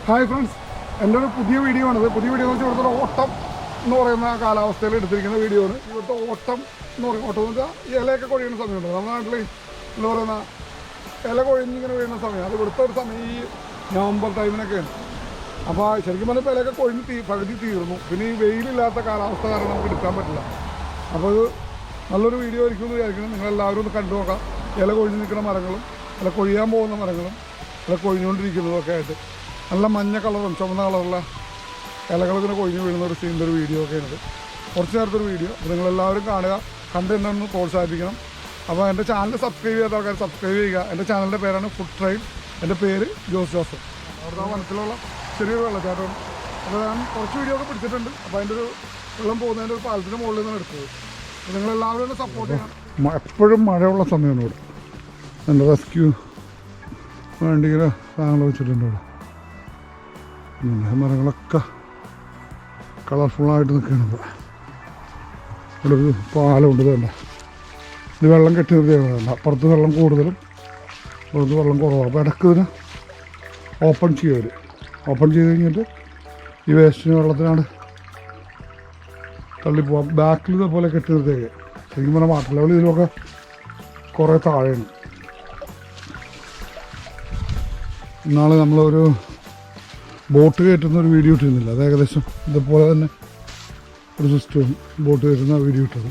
Hi friends, എൻ്റെ ഒരു പുതിയ വീഡിയോ ആണിത്. പുതിയ വീഡിയോ എന്ന് വെച്ചാൽ ഇവിടുത്തെ ഓട്ടം എന്ന് പറയുന്ന കാലാവസ്ഥയിൽ എടുത്തിരിക്കുന്ന വീഡിയോ ആണ്. ഇവിടുത്തെ ഓട്ടം എന്ന് പറയും. ഓട്ടം എന്ന് വെച്ചാൽ ഇലയൊക്കെ കൊഴിയുന്ന സമയമുണ്ട്. നമ്മുടെ നാട്ടിൽ എന്താ പറയുന്ന ഇല കൊഴിഞ്ഞിങ്ങനെ വീഴുന്ന സമയം. അത് ഇവിടുത്തെ ഒരു സമയം ഈ നവംബർ ടൈമിനൊക്കെയാണ്. അപ്പോൾ ശരിക്കും പറഞ്ഞാൽ ഇപ്പോൾ ഇലയൊക്കെ കൊഴിഞ്ഞ് പകുതി തീർന്നു. പിന്നെ ഈ വെയിലില്ലാത്ത കാലാവസ്ഥ കാരണം നമുക്ക് എടുക്കാൻ പറ്റില്ല. അപ്പോൾ ഇത് നല്ലൊരു വീഡിയോ ആയിരിക്കും എന്ന് വിചാരിക്കണം. നിങ്ങളെല്ലാവരും ഒന്ന് കണ്ടു നോക്കാം. ഇല കൊഴിഞ്ഞ് നിൽക്കുന്ന മരങ്ങളും ഇല കൊഴിയാൻ പോകുന്ന മരങ്ങളും ഇല കൊഴിഞ്ഞുകൊണ്ടിരിക്കുന്നതും ഒക്കെ ആയിട്ട് നല്ല മഞ്ഞ കളറും ചുവന്ന കളറുള്ള ഇലകൾ ഇങ്ങനെ കൊഴിഞ്ഞ് വീഴുന്ന ഒരു സീൻ്റെ ഒരു വീഡിയോ ഒക്കെ ഉണ്ട്. കുറച്ച് നേരത്തൊരു വീഡിയോ. അപ്പോൾ നിങ്ങളെല്ലാവരും കാണുക, കണ്ട് എന്നെ ഒന്ന് പ്രോത്സാഹിപ്പിക്കണം. അപ്പോൾ എൻ്റെ ചാനൽ സബ്സ്ക്രൈബ് ചെയ്യാത്ത ആൾക്കാർ സബ്സ്ക്രൈബ് ചെയ്യുക. എൻ്റെ ചാനലിൻ്റെ പേരാണ് ഫുഡ് ട്രെയിൻ. എൻ്റെ പേര് ജോസഫ്. അവിടുത്തെ മനസ്സിലുള്ള ചെറിയൊരു വെള്ളച്ചാട്ടമാണ്. അപ്പോൾ ഞാൻ കുറച്ച് വീഡിയോ ഒക്കെ പിടിച്ചിട്ടുണ്ട്. അപ്പോൾ അതിൻ്റെ ഒരു വെള്ളം പോകുന്നതിൻ്റെ ഒരു പാലത്തിൻ്റെ മുകളിൽ നിന്നാണ് എടുത്തത്. അപ്പോൾ നിങ്ങളെല്ലാവരും ഒന്ന് സപ്പോർട്ട് ചെയ്യണം. എപ്പോഴും മഴയുള്ള സമയമാണ് ഇവിടെ. എൻ്റെ റെസ്ക്യൂ വേണ്ടി ഇങ്ങനെ സാധനങ്ങൾ വെച്ചിട്ടുണ്ട് ഇവിടെ. മരങ്ങളൊക്കെ കളർഫുള്ളായിട്ട് നിൽക്കുകയാണ്. ഇവിടെ ഒരു പാലമുണ്ട്. തന്നെ ഇത് വെള്ളം കെട്ടി നിർത്തിയാണ്. അപ്പുറത്ത് വെള്ളം കൂടുതലും ഇവിടുത്തെ വെള്ളം കുറവാണ്. അപ്പോൾ ഇടയ്ക്ക് ഇതിന് ഓപ്പൺ ചെയ്യും അവർ. ഓപ്പൺ ചെയ്ത് കഴിഞ്ഞിട്ട് ഈ വേസ്റ്റിന് വെള്ളത്തിനാണ് തള്ളിപ്പോവാം. ബാക്കിൽ ഇതേപോലെ കെട്ടി നിർത്തിയൊക്കെ. ശരിക്കും പറഞ്ഞാൽ വാട്ടർ ലെവൽ ഇതിലൊക്കെ കുറേ താഴെയാണ്. ഇന്നാൾ നമ്മളൊരു ബോട്ട് കയറ്റുന്ന ഒരു വീഡിയോ ഇട്ടിരുന്നില്ല. അത് ഏകദേശം ഇതുപോലെ തന്നെ ഒരു സിസ്റ്റം ബോട്ട് കയറ്റുന്ന വീഡിയോ ഇട്ടത്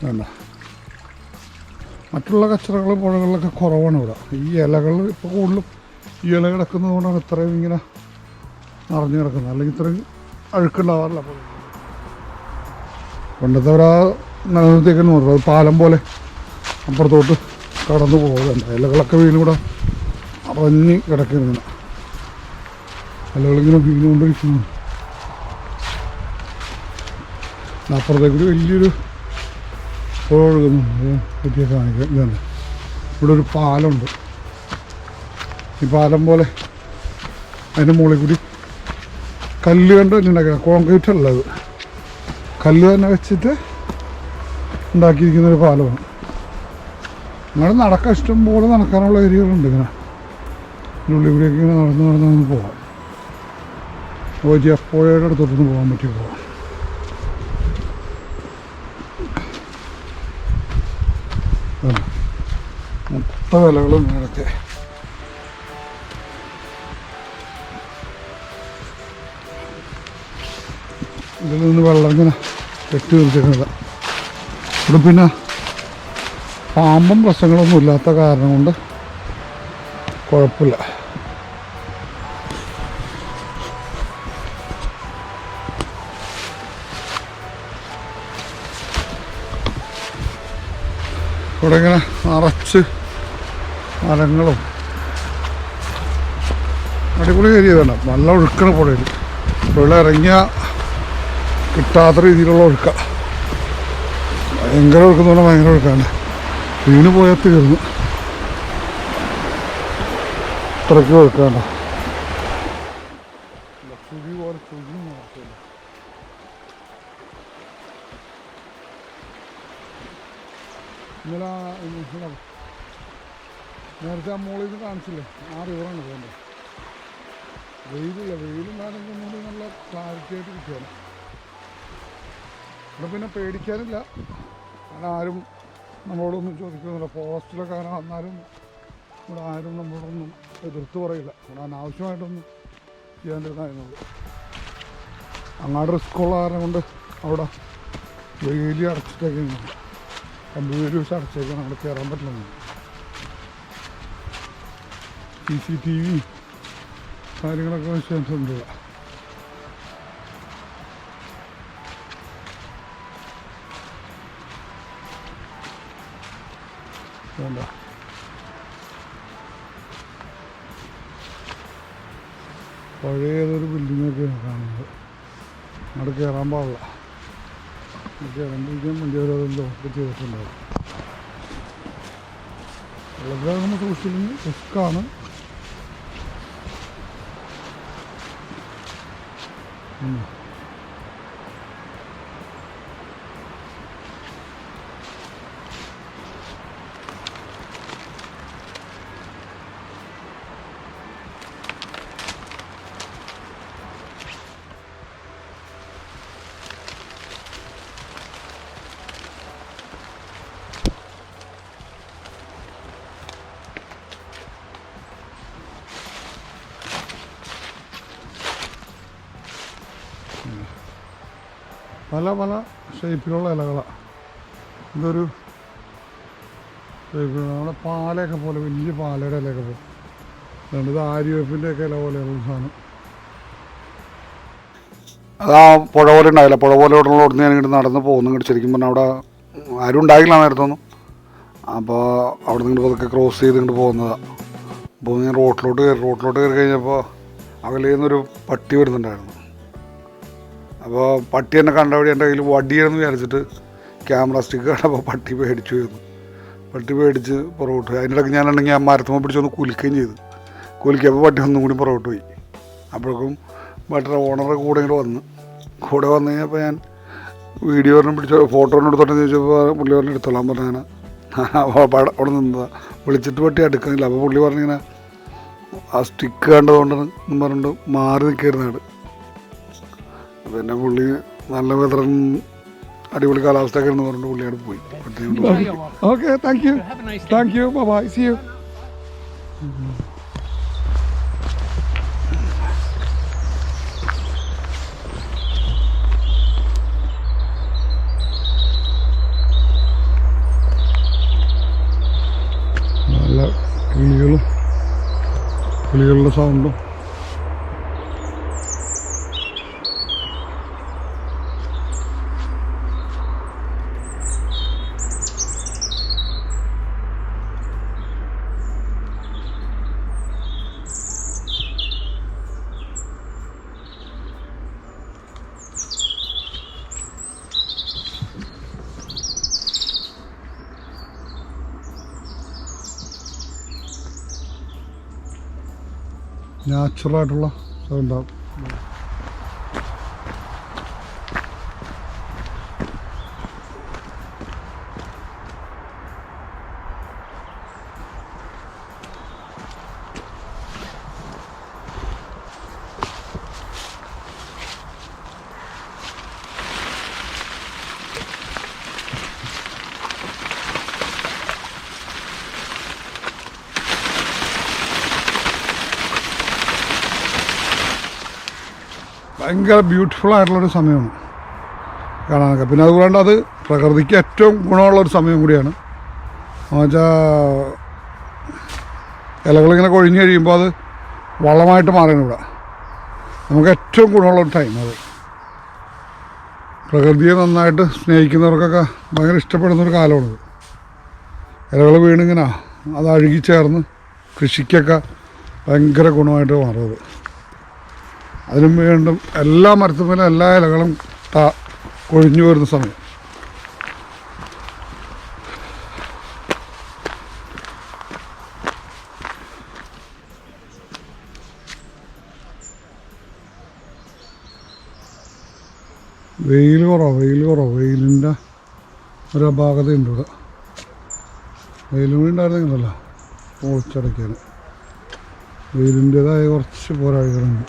വേണ്ട. മറ്റുള്ള കച്ചറകൾ പുഴകളിലൊക്കെ കുറവാണ് ഇവിടെ. ഈ ഇലകൾ ഇപ്പോൾ കൂടുതലും ഈ ഇല കിടക്കുന്നത് കൊണ്ടാണ് ഇത്രയും ഇങ്ങനെ നിറഞ്ഞു കിടക്കുന്നത്. അല്ലെങ്കിൽ ഇത്രയും അഴുക്കുണ്ടാവാറില്ല. പണ്ടത്തെ ഒരാ നിലനിർത്തിയേക്കെന്ന് പറഞ്ഞു അത് പാലം പോലെ അപ്പുറത്തോട്ട് കടന്നു പോകുന്നുണ്ട്. ഇലകളൊക്കെ വീണിവിടെ അറിഞ്ഞ് കിടക്കുന്നു. ഇലകളിങ്ങനെ വീണുകൊണ്ടിരിക്കുന്നു. അപ്പുറത്തേക്കൂടി വലിയൊരു പുഴ ഒഴുകുന്നുണ്ട്. പറ്റിയ കാണിക്കാം. ഇതാണ് ഇവിടെ ഒരു പാലമുണ്ട്. ഈ പാലം പോലെ അതിൻ്റെ മുകളിൽ കൂടി കല്ല് കണ്ട് തന്നെ ഉണ്ടാക്കിയത്. കോൺക്രീറ്റ് അല്ല, അത് കല്ല് തന്നെ വെച്ചിട്ട് ഉണ്ടാക്കിയിരിക്കുന്നൊരു പാലമാണ്. അങ്ങനെ നടക്കാൻ ഇഷ്ടം പോലെ നടക്കാനുള്ള ഏരിയകളുണ്ട്. ഇങ്ങനെ ഉള്ളിൽ കൂടിയൊക്കെ ഇങ്ങനെ നടന്ന് പോകാം. പുഴയുടെ അടുത്തോട്ടൊന്ന് പോകാൻ പറ്റി പോകാം. മൊത്തം വിലകളും ഇങ്ങനെയൊക്കെ ഇതിൽ നിന്ന് വെള്ളം ഇങ്ങനെ കെട്ടി നിർത്തിക്കുന്നത്. ഇവിടെ പിന്നെ പാമ്പും പ്രശ്നങ്ങളൊന്നും ഇല്ലാത്ത കാരണം കൊണ്ട് കുഴപ്പമില്ല. ഇവിടെ ഇങ്ങനെ നിറച്ച് മരങ്ങളും അടിപൊളി ഏരിയ തന്നെ. നല്ല ഒഴുക്കണ പുഴയിൽ. പുഴ ഇറങ്ങിയാൽ കിട്ടാത്ത രീതിയിലുള്ള ഒഴുക്ക. ഭയങ്കര ഒഴുക്കെന്ന് പറഞ്ഞാൽ ഭയങ്കര ഒഴുക്കാണ്. വീണ് പോയാൽ തീർന്നു. ഇത്രയ്ക്ക് ഒഴുക്കാണ്ട. ചുഴി പോലെ ചുഴി നോക്കില്ല. ഇന്നലെ നേരത്തെ ആ മോളിൽ നിന്ന് കാണിച്ചില്ലേ, ആ റിവറാണ് വേണ്ടത്. വെയിലില്ല, വെയിലും കാലം ഒന്നുകൂടി നല്ല ക്ലാരിറ്റി ആയിട്ട് കിട്ടുകയാണ്. ഇവിടെ പിന്നെ പേടിക്കാനില്ല. അങ്ങനെ ആരും നമ്മളോടൊന്നും ചോദിക്കുന്നില്ല. ഫോറസ്റ്റിലൊക്കെ അങ്ങനെ വന്നാലും ഇവിടെ ആരും നമ്മളോടൊന്നും എതിർത്ത് പറയില്ല. ഇവിടെ അനാവശ്യമായിട്ടൊന്നും ചെയ്യാണ്ടിരുന്നായിരുന്നത്. അങ്ങാട് റിസ്ക്കുള്ള കാരണം കൊണ്ട് അവിടെ വേലി അടച്ചിട്ടേക്കാണ്. കമ്പൂരി വെച്ച് അടച്ചേക്കാണ്. അവിടെ കയറാൻ പറ്റില്ല. CCTV കാര്യങ്ങളൊക്കെ വെച്ചിട്ടുണ്ട്. വേണ്ട പഴയതൊരു ബിൽഡിങ്ങൊക്കെയാണ് കാണുന്നത്. അവിടെ കയറാൻ പാടില്ല. കയറാണ്ടിരിക്കാൻ വേണ്ടി അവരതെന്തോ ഒക്കെ ചെയ്തിട്ടുണ്ടാവും. വളരെ നമ്മൾ സൂക്ഷിച്ചില്ലെങ്കിൽ റിസ്ക്കാണ്. പല പല ഷേപ്പിലുള്ള ഇലകളാണ്. ഇതൊരു നമ്മുടെ പാലയൊക്കെ പോലെ, വലിയ പാലയുടെ ഇലയൊക്കെ പോലെ. അതുകൊണ്ട് ഇത് ആര്യവേപ്പിൻ്റെ ഒക്കെ ഇല പോലെയുള്ള സാധനം. അത് ആ പുഴ പോലെ ഉണ്ടാവില്ല, പുഴ പോലെ ഉടനെ ഞാൻ ഇങ്ങോട്ട് നടന്ന് പോകുന്നു. ഇങ്ങോട്ട് ശരിക്കും പറഞ്ഞാൽ അവിടെ ആരും ഉണ്ടായില്ല നേരത്തൊന്നും. അപ്പോൾ അവിടെ നിന്ന് പതുക്കെ ക്രോസ് ചെയ്ത് ഇങ്ങോട്ട് പോകുന്നതാണ്. അപ്പോൾ ഞാൻ റോട്ടിലോട്ട് കയറി കഴിഞ്ഞപ്പോൾ അകലെ നിന്നൊരു പട്ടി വരുന്നുണ്ടായിരുന്നു. അപ്പോൾ പട്ടി എന്നെ കണ്ട വഴി എൻ്റെ കയ്യിൽ വടിയാണെന്ന് വിചാരിച്ചിട്ട് ക്യാമറ സ്റ്റിക്ക് കണ്ടപ്പോൾ പട്ടി പേടിച്ചു വരുന്നു. പട്ടി പേടിച്ച് പുറകോട്ട് പോയി. അതിനിടയ്ക്ക് ഞാനുണ്ടെങ്കിൽ ആ മരത്തുമ്പോൾ പിടിച്ചൊന്ന് കുലിക്കുകയും ചെയ്തു. കുലിക്കപ്പോൾ പട്ടി ഒന്നും കൂടി പുറകോട്ട് പോയി. അപ്പോഴേക്കും ബട്ടർ ഓണറുടെ കൂടെ ഇങ്ങോട്ട് വന്നു കഴിഞ്ഞപ്പോൾ ഞാൻ വീഡിയോറിനെ പിടിച്ച ഫോട്ടോനെ എടുത്തോട്ടെന്ന് ചോദിച്ചപ്പോൾ പുള്ളി പറഞ്ഞ് എടുത്തോളാൻ പറഞ്ഞാണ്. അവിടെ നിന്നതാണ്. വിളിച്ചിട്ട് പട്ടി എടുക്കുന്നില്ല. അപ്പോൾ പുള്ളി പറഞ്ഞിങ്ങനെ ആ സ്റ്റിക്ക് കണ്ടതുകൊണ്ടാണ് എന്നും പറഞ്ഞിട്ട് മാറി നിൽക്കരുന്നാണ്. പിന്നെ പുള്ളി നല്ല വെതറൻ അടിപൊളി കാലാവസ്ഥയൊക്കെ എന്ന് പറഞ്ഞിട്ട് പുള്ളിയോട് പോയി. Okay, thank you, bye, see you. നല്ല കിളികളുടെ സൗണ്ടും നാച്ചുറലായിട്ടുള്ള സൗണ്ടാവും. ഭയങ്കര ബ്യൂട്ടിഫുൾ ആയിട്ടുള്ളൊരു സമയമാണ് കാണാനൊക്കെ. പിന്നെ അതുകൊണ്ട് അത് പ്രകൃതിക്ക് ഏറ്റവും ഗുണമുള്ളൊരു സമയം കൂടിയാണ്. എന്നുവെച്ചാൽ ഇലകളിങ്ങനെ കൊഴിഞ്ഞ് കഴിയുമ്പോൾ അത് വളമായിട്ട് മാറണം. ഇവിടെ നമുക്ക് ഏറ്റവും ഗുണമുള്ളൊരു ടൈം അത്. പ്രകൃതിയെ നന്നായിട്ട് സ്നേഹിക്കുന്നവർക്കൊക്കെ ഭയങ്കര ഇഷ്ടപ്പെടുന്നൊരു കാലമാണിത്. ഇലകൾ വീണിങ്ങനെ അത് അഴുകിച്ചേർന്ന് കൃഷിക്കൊക്കെ ഭയങ്കര ഗുണമായിട്ട് മാറുന്നത്. അതിനും വീണ്ടും എല്ലാ മരത്തുമേലും എല്ലാ ഇലകളും കൊഴിഞ്ഞു വരുന്ന സമയം. വെയിൽ കുറവ്. വെയിലിൻ്റെ ഒരു അപാകതയുണ്ട് ഇവിടെ. വെയിലും കൂടി ഉണ്ടായിരുന്നെങ്കിലല്ല പൊളിച്ചടയ്ക്കാൻ. വെയിലിൻ്റേതായ കുറച്ച് പോരാളികളുണ്ട്.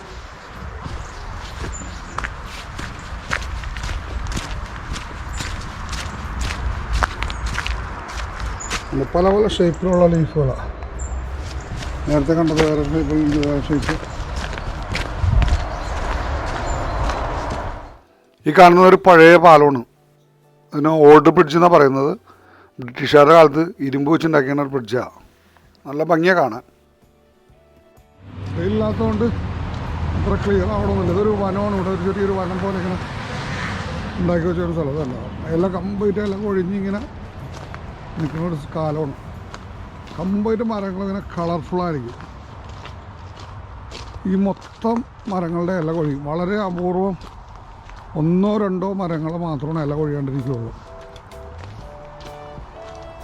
പല പല ഷേപ്പിലുള്ള ലീഫുകളാണ്. നേരത്തെ കണ്ടത് വേറെ ഷേപ്പ്. ഈ കാണുന്ന ഒരു പഴയ പാലമാണ്. അതിന് ഓൾഡ് ബ്രിഡ്ജ് എന്നാണ് പറയുന്നത്. ബ്രിട്ടീഷുകാരുടെ കാലത്ത് ഇരുമ്പ് വെച്ചുണ്ടാക്കിയ ഒരു ബ്രിഡ്ജാണ്. നല്ല ഭംഗിയാണ് കാണാൻ. വെയിലില്ലാത്തതുകൊണ്ട് അത്ര ക്ലിയർ ആവണമെന്നില്ല. ഇതൊരു വനമാണ്. ഇവിടെ ഒരു ചെറിയൊരു വനം പോലെ ഇങ്ങനെ ഉണ്ടാക്കി വെച്ചൊരു സ്ഥലത്തല്ല. എല്ലാം കംപ്ലീറ്റ് എല്ലാം കൊഴിഞ്ഞിങ്ങനെ നിൽക്കുന്ന ഒരു കാലമാണ്. കംപ്ലീറ്റ് മരങ്ങളിങ്ങനെ കളർഫുള്ളായിരിക്കും. ഈ മൊത്തം മരങ്ങളുടെ ഇല കൊഴിയും. വളരെ അപൂർവം 1-2 മരങ്ങൾ മാത്രമാണ് ഇല കൊഴിയാണ്ടിരിക്കുകയുള്ളൂ.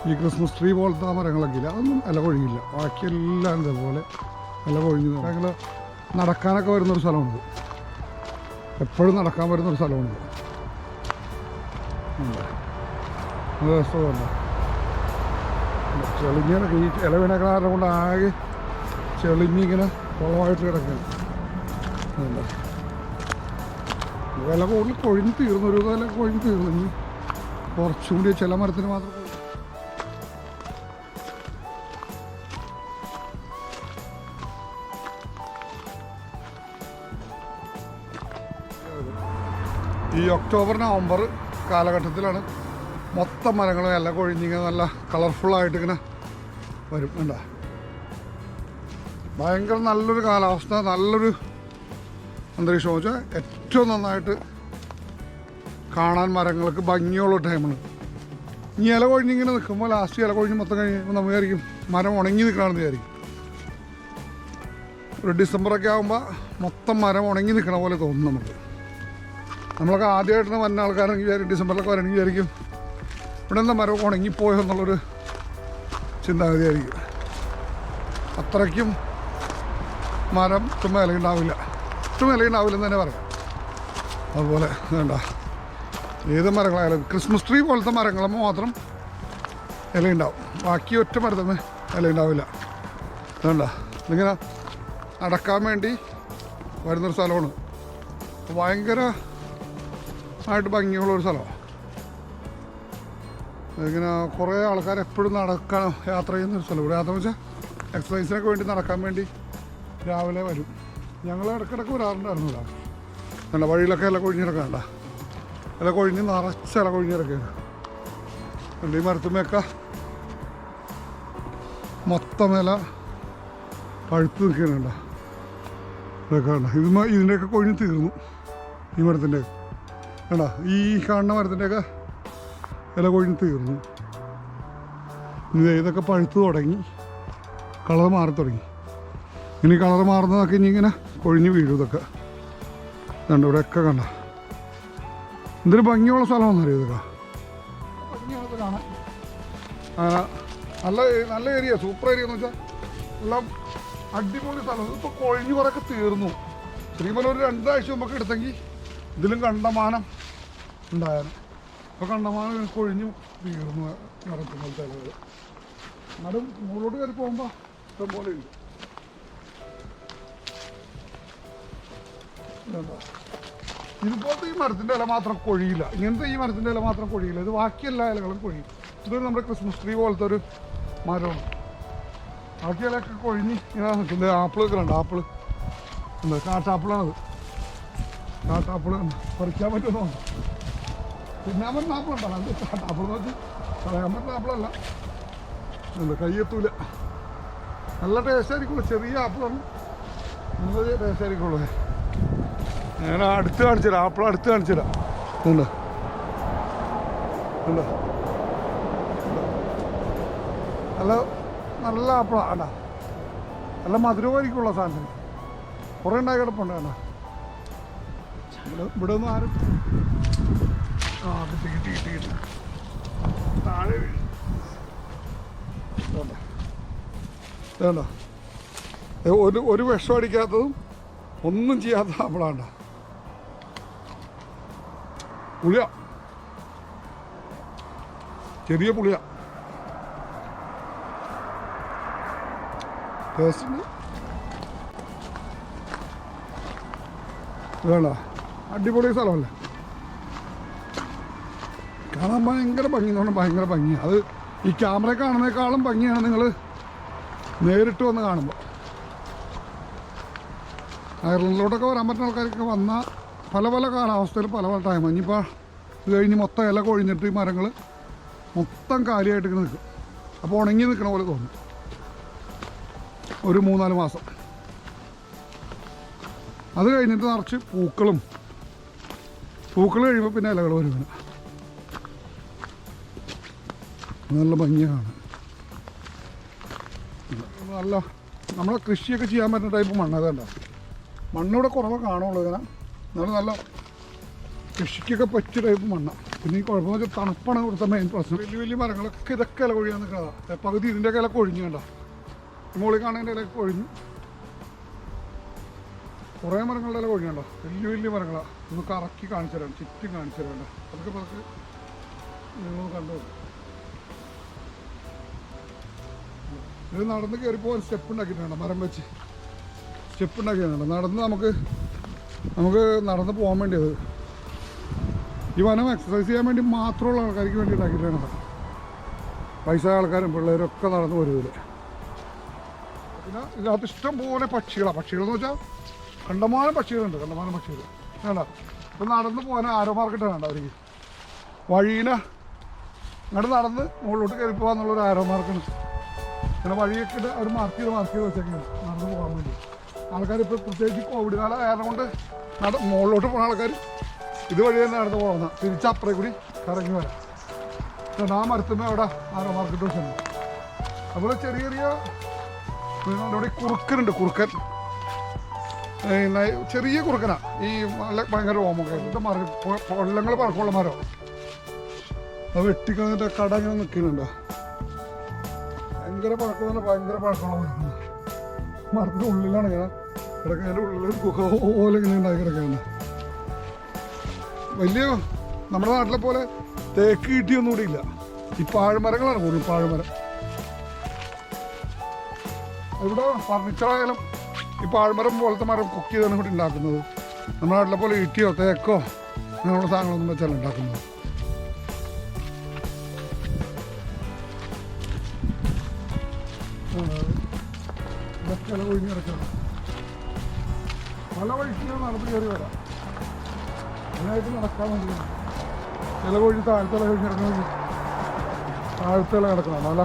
ഈ ക്രിസ്മസ് ട്രീ പോലത്തെ മരങ്ങളൊക്കെ ഇല്ല, അതൊന്നും ഇല കൊഴിയില്ല. ബാക്കിയെല്ലാം ഇതേപോലെ ഇല കൊഴിഞ്ഞു. ഞങ്ങൾ നടക്കാനൊക്കെ വരുന്നൊരു സ്ഥലമുണ്ട്. എപ്പോഴും നടക്കാൻ വരുന്നൊരു സ്ഥലമുണ്ട്. നല്ല രസമല്ല. ചെളിഞ്ഞൊക്കെ ഈ ഇല വീണ കാരണം കൊണ്ട് ആകെ ചെളിഞ്ഞിങ്ങനെ കുളമായിട്ട് കിടക്കുകയാണ്. ഇല കൂടുതൽ കൊഴിഞ്ഞ് തീർന്നു. ഒരു ഇല കൊഴിഞ്ഞ് തീർന്നു. ഇനി കുറച്ചും കൂടി ചില മരത്തിന് മാത്രം. ഈ ഒക്ടോബർ നവംബർ കാലഘട്ടത്തിലാണ് മൊത്തം മരങ്ങളും ഇല കൊഴിഞ്ഞിങ്ങനെ നല്ല കളർഫുള്ളായിട്ട് ഇങ്ങനെ വരും. കണ്ടോ, ഭയങ്കര നല്ലൊരു കാലാവസ്ഥ, നല്ലൊരു അന്തരീക്ഷം വെച്ചാൽ ഏറ്റവും നന്നായിട്ട് കാണാൻ മരങ്ങൾക്ക് ഭംഗിയുള്ള ടൈമാണ്. ഇനി ഇല കൊഴിഞ്ഞിങ്ങനെ നിൽക്കുമ്പോൾ ലാസ്റ്റ് ഇല കൊഴിഞ്ഞ് മൊത്തം കഴിയുമ്പോൾ നമ്മൾ വിചാരിക്കും മരം ഉണങ്ങി നിൽക്കണമെന്ന് വിചാരിക്കും. ഒരു ഡിസംബറൊക്കെ ആകുമ്പോൾ മൊത്തം മരം ഉണങ്ങി നിൽക്കണ പോലെ തോന്നും നമുക്ക്. നമ്മളൊക്കെ ആദ്യമായിട്ട് വന്ന ആൾക്കാരെങ്കിൽ വിചാരിക്കും, ഡിസംബറിലൊക്കെ വരണമെങ്കിൽ വിചാരിക്കും ഇവിടെ എന്താ മരം ഉണങ്ങിപ്പോയോ എന്നുള്ളൊരു ചിന്താഗതിയായിരിക്കും. അത്രയ്ക്കും മരം ചുമ്മാ ഇലയുണ്ടാവില്ല, ചുമ്മാ ഇലയുണ്ടാവില്ലെന്ന് തന്നെ പറയാം. അതുപോലെ വേണ്ട ഏത് മരങ്ങളായാലും ക്രിസ്മസ് ട്രീ പോലത്തെ മരങ്ങൾ മാത്രം ഇലയുണ്ടാവും, ബാക്കി ഒറ്റ മരത്തമ്മ ഇലയുണ്ടാവില്ല. വേണ്ട ഇതിങ്ങനെ നടക്കാൻ വേണ്ടി വരുന്നൊരു സ്ഥലമാണ്, ഭയങ്കരമായിട്ട് ഭംഗിയുള്ളൊരു സ്ഥലമാണ്. ഇങ്ങനെ കുറേ ആൾക്കാർ എപ്പോഴും നടക്കാൻ യാത്ര ചെയ്യുന്നൊരു സ്ഥലം. ഇവിടെ യാത്ര വെച്ചാൽ എക്സസൈസിനൊക്കെ വേണ്ടി നടക്കാൻ വേണ്ടി രാവിലെ വരും. ഞങ്ങൾ ഇടയ്ക്കിടയ്ക്ക് വരാറുണ്ടായിരുന്നു. ഇവിടെ അല്ല വഴിയിലൊക്കെ ഇല കൊഴിഞ്ഞിടക്കണ്ട, ഇല കൊഴിഞ്ഞ് നിറച്ച ഇല കൊഴിഞ്ഞിടക്കുകയാണ്. ഈ മരത്തുമ്മയൊക്കെ മൊത്തം ഇല പഴുത്ത് നിൽക്കുന്നുണ്ട. ഇതൊക്കെ വേണ്ട ഇതിൻ്റെയൊക്കെ കൊഴിഞ്ഞ് തീർന്നു. ഈ മരത്തിൻ്റെ വേണ്ട ഈ കാണുന്ന മരത്തിൻ്റെയൊക്കെ ഇല കൊഴിഞ്ഞ് തീർന്നു. ഇതൊക്കെ പഴുത്ത് തുടങ്ങി, കളർ മാറി തുടങ്ങി. ഇനി കളർ മാറുന്നതൊക്കെ ഇനി ഇങ്ങനെ കൊഴിഞ്ഞ് വീഴും. ഇതൊക്കെ കണ്ട ഇവിടെയൊക്കെ കണ്ട എന്തൊരു ഭംഗിയുള്ള സ്ഥലമാണെന്നറിയോ ഇതൊക്കെ. ഭംഗിയാണത് കാണാൻ. നല്ല ഏരിയ, സൂപ്പർ ഏരിയ എന്ന് വെച്ചാൽ എല്ലാം അടിപൊളി സ്ഥലം. ഇപ്പോൾ കൊഴിഞ്ഞ് കുറേയൊക്കെ തീർന്നു. ശ്രീമല ഒരു 2 ആഴ്ച മുമ്പൊക്കെ എടുത്തെങ്കിൽ ഇതിലും കണ്ടമാനം ഉണ്ടായാലും. ഇപ്പോൾ കണ്ടമാനം കൊഴിഞ്ഞു തീർന്നു നടത്തുന്ന സ്ഥലങ്ങൾ. എന്നാലും മുകളിലോട്ട് കയറി പോകുമ്പോൾ ഇഷ്ടംപോലെ ഉണ്ട്. ഇതുപോലത്തെ ഈ മരത്തിൻ്റെ ഇല മാത്രം കൊഴിയില്ല, ഇങ്ങനത്തെ ഈ മരത്തിൻ്റെ ഇല മാത്രം കൊഴിയില്ല. ഇത് ബാക്കി എല്ലാ ഇലകളും കൊഴിയും. ഇതൊരു നമ്മുടെ ക്രിസ്മസ് ട്രീ പോലത്തെ ഒരു മരമാണ്. ബാക്കി ഇലയൊക്കെ കൊഴിഞ്ഞ് ഇങ്ങനെ നിൽക്കുന്നത്. ആപ്പിളൊക്കെ ഉണ്ട്, ആപ്പിള് എന്താ കാട്ടാപ്പിളാണത്. കാട്ടാപ്പിൾ പറിക്കാൻ പറ്റുമെന്നോ തിന്നാൻ പറ്റുന്ന ആപ്പിളുണ്ടല്ലോ, അത് കാട്ടാപ്പിൾ എന്ന് വെച്ച് കളയാൻ പറ്റുന്ന ആപ്പിളല്ല. എന്താ കയ്യെത്തൂല. നല്ല ടേസ്റ്റ് ആയിരിക്കുള്ളൂ, ചെറിയ ആപ്പിളാണ്, നല്ല ടേസ്റ്റ് ആയിരിക്കുള്ളൂ. ഞാൻ അടുത്ത് കാണിച്ചു തരാം, ആപ്പിൾ അടുത്ത് കാണിച്ചു തരാം. ഉണ്ട് ഉണ്ട് നല്ല ആപ്പിളാണ്. അല്ല നല്ല മധുരമായിരിക്കുള്ള സാധനം. കുറേ ഉണ്ടായി കിടപ്പുണ്ട്. വേണ്ട ഇവിടെ ഒന്നും ആരും കിട്ടി താഴെ വേണ്ട ഒരു വിഷം അടിക്കാത്തതും ഒന്നും ചെയ്യാത്ത ആപ്പിളാണ്ട. പുളിയ, ചെറിയ പുളിയ, ടേസ്റ്റ് വേണ്ട. അടിപൊളി സ്ഥലമല്ലേ, കാണാൻ ഭയങ്കര ഭംഗി എന്ന് പറഞ്ഞാൽ ഭയങ്കര ഭംഗിയാണ്. അത് ഈ ക്യാമറ കാണുന്നതിനേക്കാളും ഭംഗിയാണ് നിങ്ങൾ നേരിട്ട് വന്ന് കാണുമ്പോൾ. അയർലൻഡിലോട്ടൊക്കെ വരാൻ പറ്റുന്ന ആൾക്കാരൊക്കെ വന്നാൽ പല പല കാലാവസ്ഥയിൽ പല പല ടൈം. ഇനിയിപ്പോൾ ഇത് കഴിഞ്ഞ് മൊത്തം ഇല കൊഴിഞ്ഞിട്ട് ഈ മരങ്ങൾ മൊത്തം കാലിയായിട്ട് ഇങ്ങനെ നിൽക്കും. അപ്പോൾ ഉണങ്ങി നിൽക്കണ പോലെ തോന്നും ഒരു 3-4 മാസം. അത് കഴിഞ്ഞിട്ട് നിറച്ച് പൂക്കൾ കഴിയുമ്പോൾ പിന്നെ ഇലകൾ വരും. നല്ല ഭംഗിയാണ്. നല്ല നമ്മളെ കൃഷിയൊക്കെ ചെയ്യാൻ പറ്റുന്ന ടൈപ്പ് മണ്ണ്. അതല്ല മണ്ണിവിടെ കുറവ് കാണുള്ളൂ. ഇങ്ങനെ എന്നാലും നല്ല കൃഷിക്കൊക്കെ പറ്റിയ ടൈപ്പ് മണ്ണാണ്. പിന്നെ ഈ കുഴപ്പമെന്ന് വെച്ചാൽ തണുപ്പാണ് ഇവിടുത്തെ മെയിൻ പ്രശ്നം. വലിയ വലിയ മരങ്ങളൊക്കെ ഇതൊക്കെ ഇല കൊഴിയാൻ നിൽക്കുന്നതാണ്. പകുതി ഇതിൻ്റെയൊക്കെ ഇല കൊഴിഞ്ഞു. കണ്ട മുകളിൽ കാണുന്നതിൻ്റെ ഇല കൊഴിഞ്ഞു. കുറേ മരങ്ങളുടെ ഇല കൊഴിഞ്ഞുണ്ടോ, വലിയ വലിയ മരങ്ങളാണ്. ഒന്ന് കറക്കി കാണിച്ചു തരാം, ചുറ്റും കാണിച്ചു തരാം. അതൊക്കെ നിങ്ങൾ കണ്ടു. ഇത് നടന്ന് കയറിപ്പോകാൻ സ്റ്റെപ്പ് ഉണ്ടാക്കിയിട്ടുണ്ട്, മരം വെച്ച് സ്റ്റെപ്പ് ഉണ്ടാക്കിയിട്ടുണ്ട്. നടന്ന് നമുക്ക് നടന്ന് പോകാൻ വേണ്ടിയത്. ഈ വനം എക്സസൈസ് ചെയ്യാൻ വേണ്ടി മാത്രമുള്ള ആൾക്കാർക്ക് വേണ്ടി ഉണ്ടാക്കിയിട്ടാണ്. പൈസ ആൾക്കാരും പിള്ളേരും ഒക്കെ നടന്ന് വരുന്നില്ല. പിന്നെ ഇതിനകത്ത് ഇഷ്ടം പോലെ പക്ഷികളാണ്. പക്ഷികളെന്ന് വെച്ചാൽ കണ്ടമാനം പക്ഷികളുണ്ട്, കണ്ടമാനം പക്ഷികൾ. വേണ്ട ഇപ്പം നടന്ന് പോകാൻ ആരോ മാർക്കറ്റ് വേണ്ട അവർക്ക് വഴീനെ അങ്ങോട്ട് നടന്ന് മുകളിലോട്ട് കയറി പോകാന്നുള്ളൊരു ആരോ മാർക്കാണ്. അങ്ങനെ വഴിയൊക്കെ അവർ മാർക്ക് ചെയ്ത് വെച്ചേക്കാണ് നടന്ന് പോകാൻ വേണ്ടി. ആൾക്കാർ ഇപ്പോൾ പ്രത്യേകിച്ച് കോവിഡ് കാലം കാരണം കൊണ്ട് മുകളിലോട്ട് പോകുന്ന ആൾക്കാർ ഇതുവഴി തന്നെ നടന്ന് പോകുന്ന തിരിച്ചപ്പുറേ കൂടി കറങ്ങി വരാം. ആ മരത്തുമ്പോൾ അവിടെ ആരോ മാർക്കറ്റ് വെച്ചിട്ടുണ്ട്. അതുപോലെ ചെറിയ ചെറിയ ഇവിടെ കുറുക്കനുണ്ട്. കുറുക്കൻ ചെറിയ കുറുക്കനാ. ഈ നല്ല ഭയങ്കര ഓമൊക്കെ ഇത് കൊല്ലങ്ങൾ പഴക്കമുള്ള മരം. അത് വെട്ടിക്കളഞ്ഞിട്ട് കട ഇങ്ങനെ നിൽക്കുന്നുണ്ടോ. ഭയങ്കര പഴക്കം, ഭയങ്കര പഴക്കമുള്ള മരം. മരത്തിൻ്റെ ഉള്ളിലാണ് ഇങ്ങനെ കിടക്കുന്നതിൻ്റെ ഉള്ളിൽ ഗുഹ പോലെ ഇങ്ങനെ ഉണ്ടാക്കി കിടക്കുകയാണ്. വലിയ നമ്മുടെ നാട്ടിലെ പോലെ തേക്ക് കിട്ടിയൊന്നും കൂടി ഇല്ല. ഈ പാഴ്മരങ്ങളാണ് കൂടുതൽ. പാഴ്മരം ഇവിടെ ഫർണിച്ചറായാലും ഈ പാഴ്മരം പോലത്തെ മരം കുക്ക് ചെയ്താണ് ഇവിടെ ഉണ്ടാക്കുന്നത്. നമ്മുടെ നാട്ടിലെ പോലെ ഇട്ടിയോ തേക്കോ അങ്ങനെയുള്ള സാധനങ്ങളൊന്നും വെച്ചാണ് ഉണ്ടാക്കുന്നത്. ഇതൊക്കെ ഇല ഒഴിഞ്ഞ് കിടക്കണം. പല വഴിക്ക് നടന്ന് കയറി വരാം. അതിനായിട്ട് നടക്കാൻ വേണ്ടി ഇല കൊഴിഞ്ഞ് താഴത്തെ ഇല കൊഴിഞ്ഞ് കിടക്കണമെങ്കിൽ താഴത്തെ ഇല കിടക്കണം. നല്ല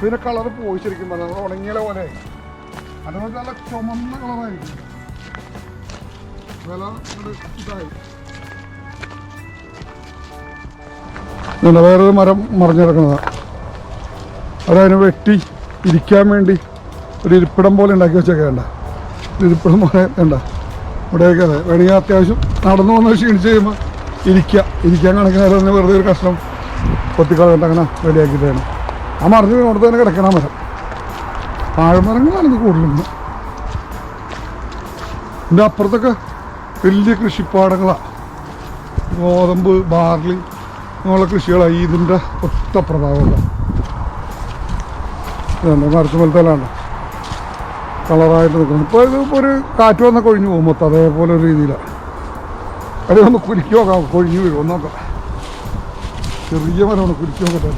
പിന്നെ കളറ് പോയി ശരിക്കും പറഞ്ഞാൽ നമ്മൾ ഉണങ്ങിയ പോലെ അതുപോലെ നല്ല ചുമന്ന കളറായിരിക്കും. വില ഇതായി വേറൊരു മരം മറിഞ്ഞു കിടക്കുന്നതാണ്. അതതിനെ വെട്ടി ഇരിക്കാൻ വേണ്ടി ഒരു ഇരിപ്പിടം പോലെ ഉണ്ടാക്കി വെച്ചൊക്കെ വേണ്ട. ഇരിപ്പിടം പോലെ വേണ്ട ഇവിടെയൊക്കെ. അതെ വേണമെങ്കിൽ അത്യാവശ്യം നടന്നു വന്ന് ക്ഷീണിച്ച് കഴിയുമ്പോൾ ഇരിക്കാൻ കണക്കിന് നേരം വെറുതെ ഒരു കഷ്ണം കൊത്തിക്കളഞ്ഞിട്ട് അങ്ങനെ റെഡിയാക്കിയിട്ടാണ് ആ മറിഞ്ഞ് വീണോട്ട് തന്നെ കിടക്കണം മരം. പാഴ്മരങ്ങളാണ് ഇത് കൂടുതലും. ഇതിൻ്റെ അപ്പുറത്തൊക്കെ വലിയ കൃഷിപ്പാടങ്ങളാണ്. ഗോതമ്പ്, ബാർലി അങ്ങനെയുള്ള കൃഷികളാണ്. ഇതിൻ്റെ ഒറ്റ പ്രഭാവമല്ല. മരത്ത് പോലത്തെല്ലാണ്ട് കളറായിട്ട് നിൽക്കുന്നത്. ഇപ്പോൾ ഇത് ഒരു കാറ്റ് വന്നാൽ കൊഴിഞ്ഞു പോകും മൊത്തം അതേപോലെ ഒരു രീതിയിലാണ്. അവിടെ ഒന്ന് കുലുക്കി നോക്കാം, കൊഴിഞ്ഞു വീഴും. ഒന്ന് നോക്കാം. ചെറിയ മരമാണ്, കുലുക്കി നോക്കട്ടെ.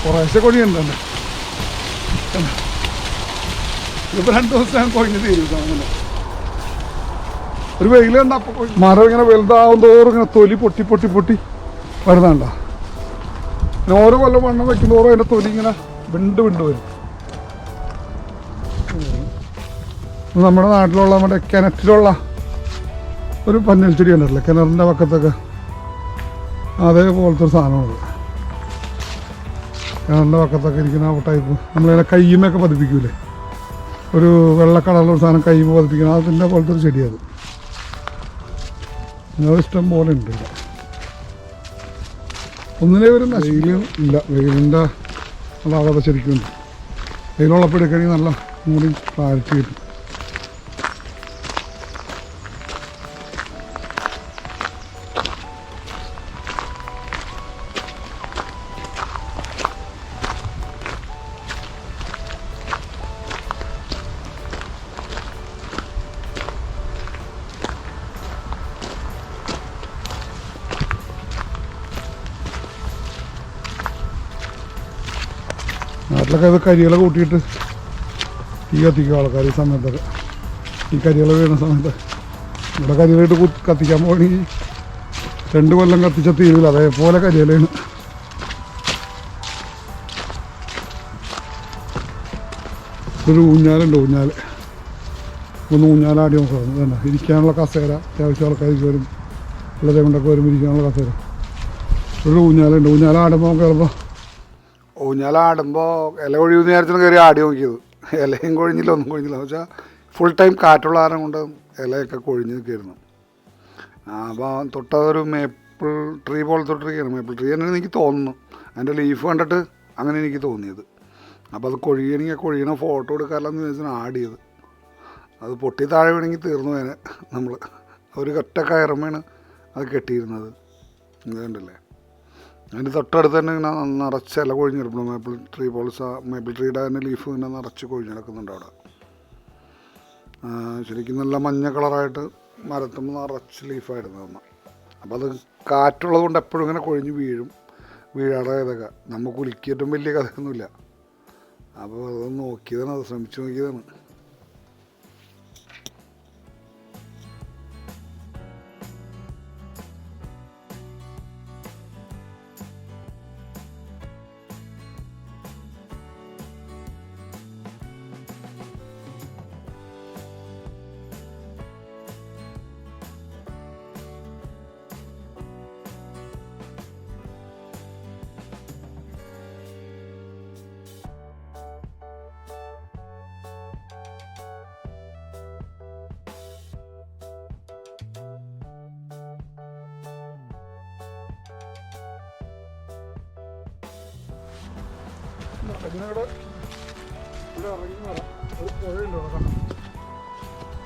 കുറേശ്ശെ കൊഴിയുണ്ട് തന്നെ. ഇതിപ്പോൾ 2 ദിവസം കൊഴിഞ്ഞ് തീരും. അങ്ങനെ ഒരു വെയിൽ കണ്ട അപ്പോൾ മരം ഇങ്ങനെ വലുതാവും തോറും ഇങ്ങനെ തൊലി പൊട്ടി വരുന്നുണ്ടോ. പിന്നെ ഓരോ കൊല്ലം വണ്ണം വെക്കുന്നതോറും അതിൻ്റെ തൊലി ഇങ്ങനെ വിണ്ട് വരും. നമ്മുടെ നാട്ടിലുള്ള നമ്മുടെ കിണറ്റിലുള്ള ഒരു പന്നൽ ചെടി ഉണ്ടല്ലോ, കിണറിൻ്റെ പക്കത്തൊക്കെ അതേപോലത്തെ ഒരു സാധനമാണ്. കിണറിൻ്റെ പക്കത്തൊക്കെ ഇരിക്കുന്ന ആ ടൈപ്പ് നമ്മളിങ്ങനെ കയ്യുമൊക്കെ പതിപ്പിക്കൂലേ, ഒരു വെള്ള കളറുള്ള സാധനം കയ്യുമ പതിപ്പിക്കണം. അതിൻ്റെ പോലത്തെ ഒരു ചെടിയത്. അത് ഇഷ്ടം പോലെ ഉണ്ട്. ഒന്നിനെ ഒരു വെയിലും ഇല്ല. വെയിലിൻ്റെ അളാകത ശരിക്കും ഉണ്ട്. വെയിലുള്ളപ്പോൾ എടുക്കുകയാണെങ്കിൽ നല്ല മൂടി ക്ലാരിറ്റി കിട്ടും. നാട്ടിലൊക്കെ അത് കരിയില കൂട്ടിയിട്ട് തീ കത്തിക്കും ആൾക്കാർ. ഈ സമയത്തൊക്കെ ഈ കരിയില വീഴുന്ന സമയത്ത് ഇവിടെ കരിയിലിട്ട് കത്തിക്കാൻ പോകണമെങ്കിൽ 2 കൊല്ലം കത്തിച്ച തീരില്ല. അതേപോലെ കരിയിലാണ്. ഒരു ഊഞ്ഞാലുണ്ട്. ഒന്ന് ഊഞ്ഞാലാടി നോക്കാം. തന്നെ ഇരിക്കാനുള്ള കസേര, അത്യാവശ്യം ആൾക്കാർക്ക് വരും, പിള്ളേരെ കൊണ്ടൊക്കെ വരും ഇരിക്കാനുള്ള കസേര. ഒരു ഊഞ്ഞാലുണ്ട്. ഊഞ്ഞാലാടുമ്പോൾ ചിലപ്പോൾ ഇല കൊഴിയുന്ന നേരത്തിന് കയറി ആടി നോക്കിയത്. ഇലയും കൊഴിഞ്ഞില്ല, ഒന്നും കൊഴിഞ്ഞില്ല. എന്ന് വെച്ചാൽ ഫുൾ ടൈം കാറ്റുള്ള കാരണം കൊണ്ട് ഇലയൊക്കെ കൊഴിഞ്ഞ് നിൽക്കായിരുന്നു. അപ്പോൾ തൊട്ടതൊരു മേപ്പിൾ ട്രീ പോലത്തെ ട്രീയാണ്. മേപ്പിൾ ട്രീ തന്നെ എനിക്ക് തോന്നുന്നു. അതിൻ്റെ ലീഫ് കണ്ടിട്ട് അങ്ങനെ എനിക്ക് തോന്നിയത്. അപ്പോൾ അത് കൊഴിയണമെങ്കിൽ കൊഴിയണ ഫോട്ടോ എടുക്കാമല്ലെന്ന് വിചാരിച്ചാണ് ആടിയത്. അത് പൊട്ടി താഴെ വീണെങ്കിൽ തീർന്നു വേനെ. നമ്മൾ ഒരു ഒറ്റ കയറമ്മയാണ് അത് കെട്ടിയിരുന്നത്. ഇതുണ്ടല്ലേ, അതിൻ്റെ തൊട്ടടുത്ത് തന്നെ ഇങ്ങനെ നിറച്ച് ഇല കൊഴിഞ്ഞെടുക്കണം. മേപ്പിൾ ട്രീയുടെ തന്നെ ലീഫ് ഇങ്ങനെ നിറച്ച് കൊഴിഞ്ഞെടുക്കുന്നുണ്ട് അവിടെ. ശരിക്കും നല്ല മഞ്ഞ കളറായിട്ട് മരത്തുമ്പോൾ നിറച്ച് ലീഫായിരുന്നു അന്ന്. അപ്പോൾ അത് കാറ്റുള്ളത് കൊണ്ട് എപ്പോഴും ഇങ്ങനെ കൊഴിഞ്ഞ് വീഴാതെ ഇതൊക്കെ. നമ്മൾ കുലുക്കിയിട്ടും വലിയ കഥയൊന്നുമില്ല. അപ്പോൾ അത് നോക്കിയതാണ്, അത് ശ്രമിച്ചു നോക്കിയതാണ്. ഇതിനവിടെ ഇവിടെ ഇറങ്ങി വരാം. ഒരു പുഴയുണ്ട് അവിടെ കാണാം.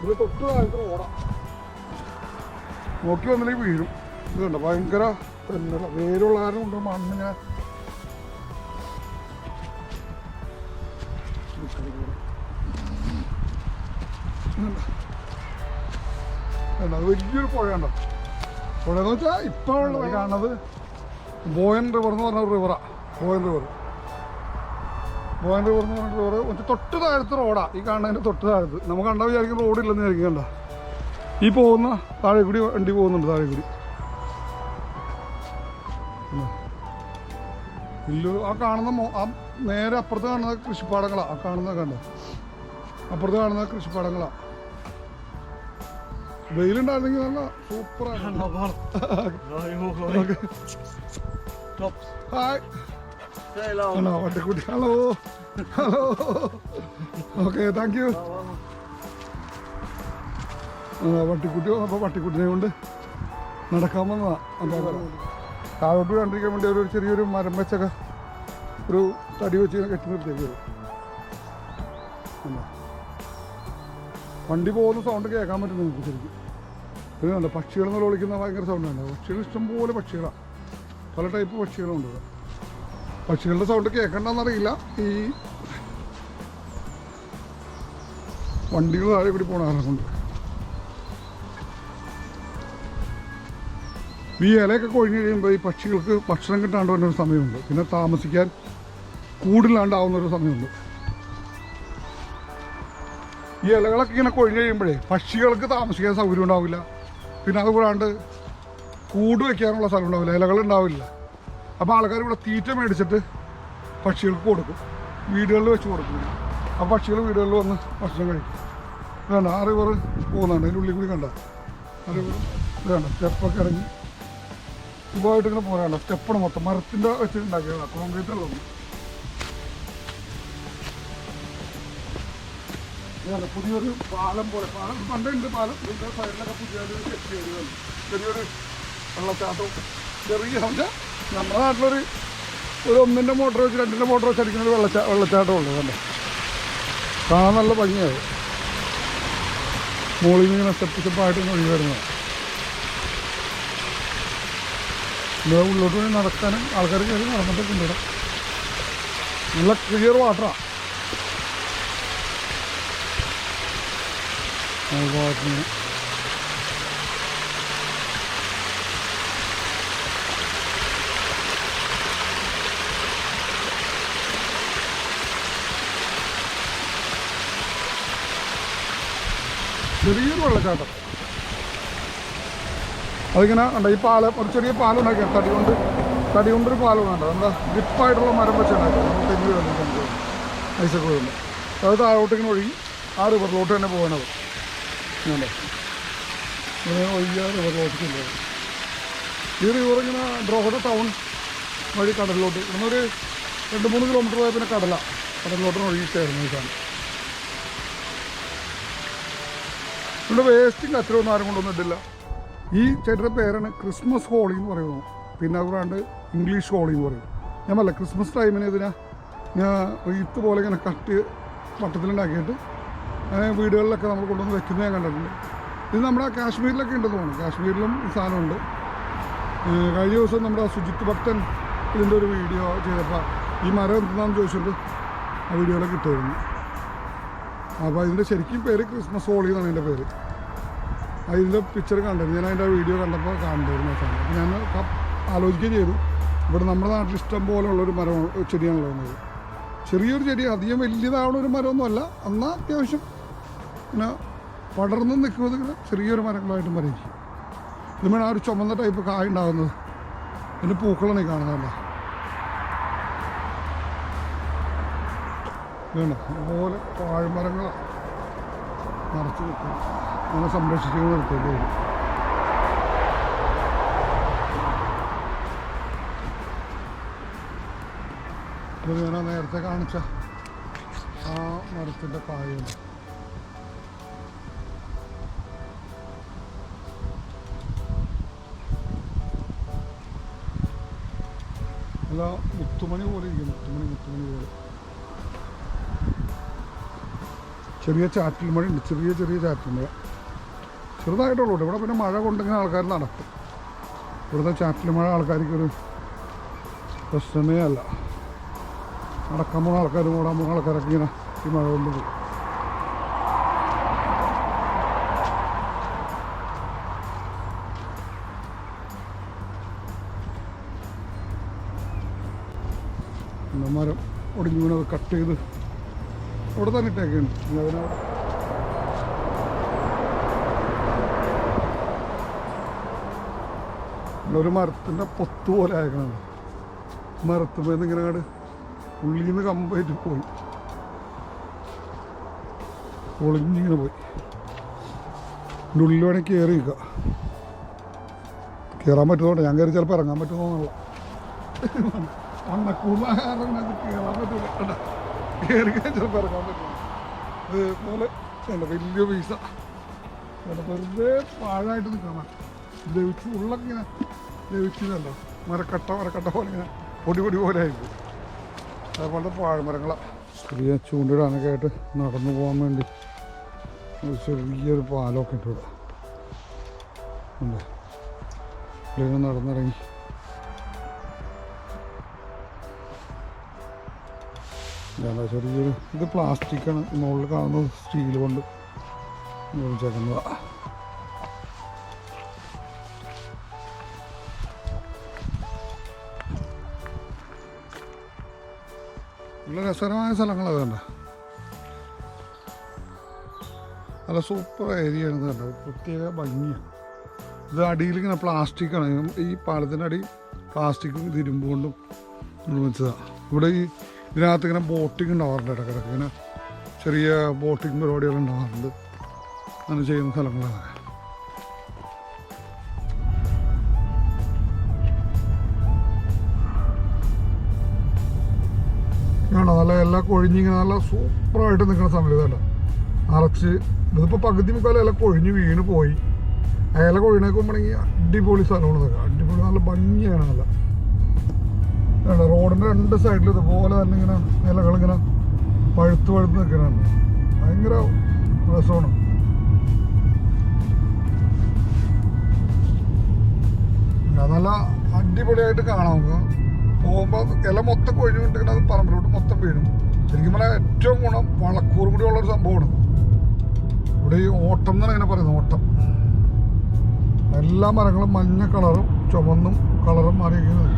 ഇത് തൊട്ട് താഴത്ത് ഓടാം. നോക്കി വന്നില്ലെങ്കിൽ വീഴും. ഇതുണ്ട് ഭയങ്കര തെന്നല വേരുള്ള കാരണം കൊണ്ട് മണ്ണിങ്ങനെ അത് വലിയൊരു പുഴയുണ്ടോ. പുഴയെന്ന് വെച്ചാൽ ഇപ്പോൾ ഉള്ളത് കാണുന്നത് ബോയൻ റിവർ എന്ന് പറഞ്ഞ റിവറാണ്. ബോയൻ റിവർ എന്ന് പറഞ്ഞ റിവർ തൊട്ട് താഴത്ത് റോഡാണ്. ഈ കാണുന്നതിൻ്റെ തൊട്ട് താഴത്ത് നമുക്ക് കണ്ടാൽ വിചാരിക്കും റോഡില്ലെന്ന് വിചാരിക്കും. കണ്ട ഈ പോകുന്ന താഴെ കൂടി വണ്ടി പോകുന്നുണ്ട്. താഴെ കൂടി വലിയൊരു ആ കാണുന്ന ആ നേരെ അപ്പുറത്ത് കാണുന്ന കൃഷിപ്പാടങ്ങളാണ്. ആ കാണുന്ന കണ്ട അപ്പുറത്ത് കാണുന്ന കൃഷിപ്പാടങ്ങളാണ്. വെയിലുണ്ടായിരുന്നെങ്കിൽ നല്ല സൂപ്പറാണ്. ഹായ് വട്ടിക്കുട്ടി. Hello hello. Okay thank you. വട്ടിക്കുട്ടി വന്നപ്പോൾ വട്ടിക്കുട്ടിനെ കൊണ്ട് നടക്കാൻ വന്നതാണ്. എന്താ താഴോട്ട് കണ്ടിരിക്കാൻ വേണ്ടി ഒരു ചെറിയൊരു മരം വെച്ചൊക്കെ ഒരു തടി വെച്ച് ഇങ്ങനെ കെട്ടി നിർത്തിയേക്ക് വരും. വണ്ടി പോകുന്ന സൗണ്ട് കേൾക്കാൻ പറ്റും നിങ്ങൾക്ക് ശരിക്കും. പിന്നെ കണ്ടോ പക്ഷികളെന്നുള്ള വിളിക്കുന്ന ഭയങ്കര സൗണ്ടാണ്. പക്ഷികൾ ഇഷ്ടംപോലെ പക്ഷികളാണ്. പല ടൈപ്പ് പക്ഷികളുണ്ട്. പക്ഷികളുടെ സൗണ്ട് കേൾക്കണ്ടെന്നറിയില്ല. ഈ വണ്ടികൾ താഴെ കൂടി പോകണ കാരണം കൊണ്ട് ഈ ഇലയൊക്കെ കൊഴിഞ്ഞ് കഴിയുമ്പോൾ ഈ പക്ഷികൾക്ക് ഭക്ഷണം കിട്ടാണ്ട് വരുന്നൊരു സമയമുണ്ട്. പിന്നെ താമസിക്കാൻ കൂടില്ലാണ്ടാവുന്നൊരു സമയമുണ്ട്. ഈ ഇലകളൊക്കെ ഇങ്ങനെ കൊഴിഞ്ഞ് കഴിയുമ്പോഴേ പക്ഷികൾക്ക് താമസിക്കാൻ സൗകര്യം ഉണ്ടാവില്ല. പിന്നെ അതുകൂടാണ്ട് കൂട് വയ്ക്കാനുള്ള സ്ഥലം ഉണ്ടാവില്ല. ഇലകളുണ്ടാവില്ല. അപ്പോൾ ആൾക്കാർ ഇവിടെ തീറ്റ മേടിച്ചിട്ട് പക്ഷികൾക്ക് കൊടുക്കും. വീടുകളിൽ വെച്ച് കൊടുക്കും. ആ പക്ഷികൾ വീടുകളിൽ വന്ന് ഭക്ഷണം കഴിക്കും. ഇതാണ് ആ റിവർ പോകുന്നുണ്ട്. അതിൻ്റെ ഉള്ളിൽ കൂടി കണ്ട ആ റിവർ ഇതാണ്. സ്റ്റെപ്പൊക്കെ ഇറങ്ങി സുഖമായിട്ട് ഇങ്ങനെ പോരാണ്ട. സ്റ്റെപ്പാണ് മൊത്തം മരത്തിൻ്റെ വെച്ചിട്ടുണ്ടാക്കിയതാണ്. കോൺക്രീറ്റ് ഉള്ളത്. ഇതാണ് പുതിയൊരു പാലം പോലെ. പാലം പണ്ടുണ്ട്. പാലം ഇതിൻ്റെ സൈഡിലൊക്കെ പുതിയൊരു ചെറിയൊരു വെള്ളച്ചാട്ടവും ചെറിയ നമ്മുടെ നാട്ടിലൊരു ഒന്നിൻ്റെ മോട്ടർ വെച്ച് 2ൻ്റെ മോട്ടർ വെച്ച് അടിക്കുന്നൊരു വെള്ളച്ചാട്ടം ഉള്ളൂ. കണ്ടോ കാണാൻ നല്ല ഭംഗിയാവും. മുകളിൽ നിന്ന് ഇങ്ങനെ സ്റ്റെപ്പായിട്ട് ഇങ്ങനെ ഒഴുകി വരുന്നതാണ്. ഇവിടെ ഉള്ളോട്ട് വേണ്ടി നടക്കാനും ആൾക്കാർ കയറി നടന്നിട്ടൊക്കെ ഉണ്ട്. ഇവിടെ നല്ല ക്ലിയർ വാട്ടറാണ്. വാട്ടറിന് ചെറിയൊരു വെള്ളച്ചാട്ടം. അതിങ്ങനെ ഉണ്ട്. ഈ പാലം ഒരു ചെറിയ പാലം ഉണ്ടാക്കിയാണ്. തടി കൊണ്ടൊരു പാലം വേണ്ട. എന്താ ഡിപ്പായിട്ടുള്ള മരം വെച്ചുണ്ടാക്കിയത്. തെങ്ങ് കളിക്കുന്നത് ഐസൊക്കെ വരുമ്പോൾ അത് താഴോട്ട് ഇങ്ങനെ ഒഴുകി ആ റിവറിലോട്ട് തന്നെ പോകണത്. അല്ലേ ഒഴുകിയ റിവറിലോട്ട്. ഈ റിവർ ഇങ്ങനെ ദ്രോഹദ ടൗൺ വഴി കടലിലോട്ട് ഇവിടുന്നൊരു 2-3 കിലോമീറ്റർ പോയാൽ പിന്നെ കടലിലോട്ട് ഒഴുകിയിട്ടായിരുന്നു ഈ സാധനം. ഇവിടെ വേസ്റ്റും കച്ചറൊന്നും ആരും കൊണ്ടൊന്നും ഇട്ടില്ല. ഈ ചേട്ടൻ്റെ പേരാണ് ക്രിസ്മസ് ഹോളി എന്ന് പറയുന്നു. പിന്നെ അതുകൊണ്ട് ഇംഗ്ലീഷ് ഹോളി എന്ന് പറയും. ഞാൻ പറയില്ല ക്രിസ്മസ് ടൈമിന് ഇതിനെ റീത്ത് പോലെ ഇങ്ങനെ കട്ട് വട്ടത്തിലുണ്ടാക്കിയിട്ട് വീടുകളിലൊക്കെ നമ്മൾ കൊണ്ടുവന്ന് വെക്കുന്നത് ഞാൻ കണ്ടിട്ടുണ്ട്. ഇത് നമ്മുടെ കാശ്മീരിലൊക്കെ ഉണ്ടെന്ന് തോന്നുന്നു. കാശ്മീരിലും ഈ സാധനമുണ്ട്. കഴിഞ്ഞ ദിവസം നമ്മുടെ സുജിത്ത് ഭക്തൻ ഇതിൻ്റെ ഒരു വീഡിയോ ചെയ്തപ്പോൾ ഈ മരം എന്താണെന്ന് ചോദിച്ചിട്ട് ആ വീഡിയോയിലൊക്കെ ഇട്ടായിരുന്നു. അപ്പോൾ ഇതിൻ്റെ ശരിക്കും പേര് ക്രിസ്മസ് ഹോളി എന്നാണ് എൻ്റെ പേര്. അതിൻ്റെ പിക്ചർ കണ്ടിരുന്നു. ഞാൻ അതിൻ്റെ വീഡിയോ കണ്ടപ്പോൾ കാണണ്ടായിരുന്നു. അപ്പോൾ ഞാൻ ആലോചിക്കുകയും ചെയ്തു. ഇവിടെ നമ്മുടെ നാട്ടിൽ ഇഷ്ടം പോലെയുള്ളൊരു മരം ചെടിയാണുള്ളത്. ചെറിയൊരു ചെടി, അധികം വലിയതാവണ ഒരു മരമൊന്നുമല്ല. എന്നാൽ അത്യാവശ്യം പിന്നെ പടർന്ന് നിൽക്കുന്നത് ഇങ്ങനെ ചെറിയൊരു മരങ്ങളായിട്ട് മരയ്ക്കും. ഇതുമാണ് ആ ഒരു ചുമന്ന ടൈപ്പ് കായ ഉണ്ടാകുന്നത്. അതിൻ്റെ പൂക്കളാണ് ഈ കാണുന്നതല്ല. ഇതാണ് അതുപോലെ വാഴമരങ്ങളാണ് നിറച്ച് നിൽക്കുന്നത്. അങ്ങനെ സംരക്ഷിച്ച് നിർത്തേണ്ടി വരും. ഇത് ഞാൻ നേരത്തെ കാണിച്ച ആ മരത്തിൻ്റെ കായാണ്. അല്ല മുത്തുമണി പോലെ ഇരിക്കും. മുത്തുമണി പോലെ ചെറിയ ചാറ്റൽ മഴ ഉണ്ട്, ചെറിയ ചെറിയ ചാറ്റൽ മഴ ചെറുതായിട്ടുള്ളൂ. ഇവിടെ പിന്നെ മഴ കൊണ്ടിങ്ങനെ ആൾക്കാർ നടക്കും. ഇവിടുത്തെ ചാറ്റൽ മഴ ആൾക്കാർക്കൊരു പ്രശ്നമേ അല്ല. നടക്കാൻ പോകുന്ന ആൾക്കാരും ഓടാൻ പോകുന്ന ആൾക്കാരൊക്കെ ഇങ്ങനെ ഈ മഴ കൊണ്ട് പോകും. മരം ഒടിഞ്ഞു വീണത് കട്ട് ചെയ്ത് അവിടെ തന്നെ ഇട്ടേക്കുണ്ട്. അതിനവിടെ ഒരു മരത്തിൻ്റെ പൊത്ത് പോലെ അയക്കണം. മരത്തുമ്പോൾ ഇങ്ങനെ അങ്ങോട്ട് ഉള്ളിൽ നിന്ന് കമ്പായിട്ട് പോയി ഒളിഞ്ഞിങ്ങനെ പോയി. എൻ്റെ ഉള്ളിൽ വേണമെങ്കിൽ കയറി നിൽക്കുക. കയറാൻ പറ്റുന്നതുകൊണ്ട് ഞാൻ കയറി ചിലപ്പോൾ ഇറങ്ങാൻ പറ്റുന്നോന്നുള്ള അണ്ണക്കൂടാകാരം കയറാൻ പറ്റില്ല. കയറി ചിലപ്പോൾ ഇറങ്ങാൻ പറ്റില്ല. ഇതുപോലെ വലിയ പൈസ വെറുതെ പാഴായിട്ട് നിൽക്കണം. ലഭിച്ച് ഉള്ളൊക്കെ ഇങ്ങനെ ലഭിച്ചതല്ലോ മരക്കട്ട പോലെ ഇങ്ങനെ പൊടി പോലെ ആയിരിക്കും. അതേപോലത്തെ പാഴ്മരങ്ങളാണ്. ചെറിയ ചൂണ്ടിടാനൊക്കെ ആയിട്ട് നടന്നു പോകാൻ വേണ്ടി ചെറിയൊരു പാലമൊക്കെ ഇട്ട് വിടാം. അല്ലേ ഇതിൽ നടന്നിറങ്ങി എന്താ ചെറിയൊരു ഇത് പ്ലാസ്റ്റിക്കാണ്. മുകളിൽ കാണുന്നത് സ്റ്റീൽ കൊണ്ട് നിർമ്മിച്ചേക്കുന്നതാണ്. നല്ല രസകരമായ സ്ഥലങ്ങളത് കണ്ട. നല്ല സൂപ്പർ ഏരിയ ആണ് കണ്ട. പ്രത്യേക ഭംഗിയാണ്. ഇത് അടിയിലിങ്ങനെ പ്ലാസ്റ്റിക്കാണ്. ഈ പാലത്തിൻ്റെ അടി പ്ലാസ്റ്റിക്കും ഇരുമ്പ് കൊണ്ടും നിർമ്മിച്ചതാണ്. ഇവിടെ ഈ ഇതിനകത്ത് ഇങ്ങനെ ബോട്ടിങ് ഉണ്ടാവാറുണ്ട്. ഇടയ്ക്കിടയ്ക്ക് ഇങ്ങനെ ചെറിയ ബോട്ടിങ് പരിപാടികൾ ഉണ്ടാവാറുണ്ട്. അങ്ങനെ ചെയ്യുന്ന സ്ഥലങ്ങളാണ്. ആണോ നല്ല എല്ലാം കൊഴിഞ്ഞിങ്ങനെ നല്ല സൂപ്പറായിട്ട് നിൽക്കുന്ന സമയത്ത് ഇതല്ല അറച്ച്. ഇതിപ്പോൾ പകുതി മുക്കാലും ഇല കൊഴിഞ്ഞ് വീണ് പോയി. ഇല കൊഴിഞ്ഞേക്കുമ്പോഴെങ്കിൽ അടിപൊളി സ്ഥലമാണ് ഇതൊക്കെ. അടിപൊളി നല്ല ഭംഗിയാണ്. നല്ല റോഡിൻ്റെ രണ്ട് സൈഡിൽ ഇതുപോലെ തന്നെ ഇങ്ങനെ ഇലകളിങ്ങനെ പഴുത്ത് നിൽക്കുന്നുണ്ട്. ഭയങ്കര രസമാണ്. നല്ല അടിപൊളിയായിട്ട് കാണാം. നമുക്ക് പോകുമ്പോൾ ഇല മൊത്തം കൊഴിഞ്ഞു കൊണ്ടിരിക്കുന്നത് അത് പറമ്പിലോട്ട് മൊത്തം വീഴും. ശരിക്കും പറഞ്ഞാൽ ഏറ്റവും ഗുണം വളക്കൂറും കൂടി ഉള്ളൊരു സംഭവമാണ്. ഇവിടെ ഈ ഓട്ടം എന്നാണ് ഇങ്ങനെ പറയുന്നത്. ഓട്ടം എല്ലാ മരങ്ങളും മഞ്ഞ കളറും ചുവന്നും കളറും മാറിയിരിക്കുന്നത്.